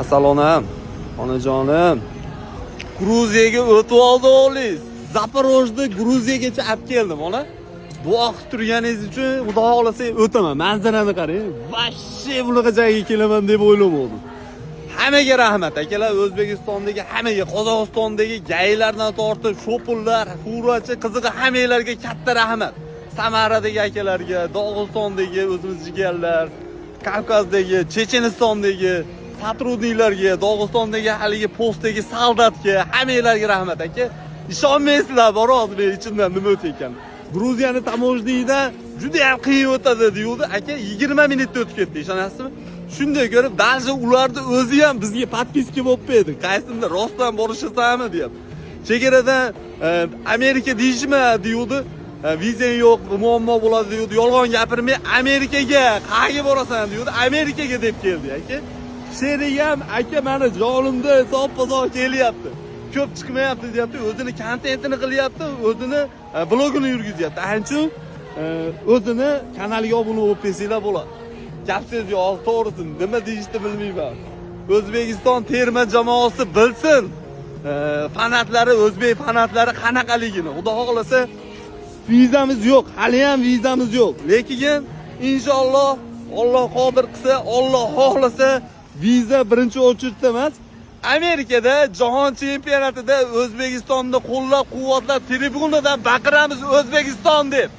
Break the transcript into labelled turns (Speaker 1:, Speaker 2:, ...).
Speaker 1: Assalom, onajonim. Gruziyaga o'tib oldi o'g'lingiz. Zaporojda Gruziyagacha olib keldim, ona. Duo qilib turganingiz uchun Xudo xolasa o'taman. Manzarani qarang. Vashshi bunaqa joyga kelaman deb o'ylamadim. Hammaga rahmat akalar, O'zbekistondagi hammaga, Qozog'istondagi gaylardan tortib, shopullar, furachi, qizig'i hammalarga katta rahmat. Samaradagi akalarga, Dog'istondagi o'zimiz jigarlar, Kavkazdagi, Chechenistondagi satrudnilarga, Dog'istondagi haligi postdagi soldatga, hammalarga rahmat aka. Ishonmaysizlar, bor hozir ichimdan nima o'tayotgan. Gruziyani tamojdiyda juda ham qiyin o'tadi deyildi. Aka 20 minutda o'tib ketdi, ishonasizmi? Shunday ko'rib, даже ularni o'zi ham bizga podpiska bo'lib berdi. Qaysimda rostdan borishasanmi deb. Chegaradan Amerika deyishma deyildi. Viza yo'q, muammo bo'ladi deyildi. Yolg'on gapirmay Amerikaga qayerga borasan deyildi. Amerikaga deb keldi aka. Sheriyam aka mana jonimda hisob-bozor kelyapti. Ko'p chiqmayapti deyapti, o'zini kontentini qilyapti, o'zini blogini yurgizyapti. Ancha o'zini kanaliga obuna bo'lib qolsanglar bo'ladi. Gapsiz yo'q, to'g'risi nima deyishni bilmayman. O'zbekiston terma jamoasi bilsin. Fanatlari, o'zbek fanatlari qanaqaligini. Xudo xolasa vizamiz yo'q, hali ham vizamiz yo'q. Lekin inshaalloh Alloh qodir qilsa, Alloh xohlasa viza birinchi o'chirtda emas, Amerikada jahon chempionatida O'zbekistonni qo'llab-quvvatlab, tribunadan baqiramiz O'zbekiston deb.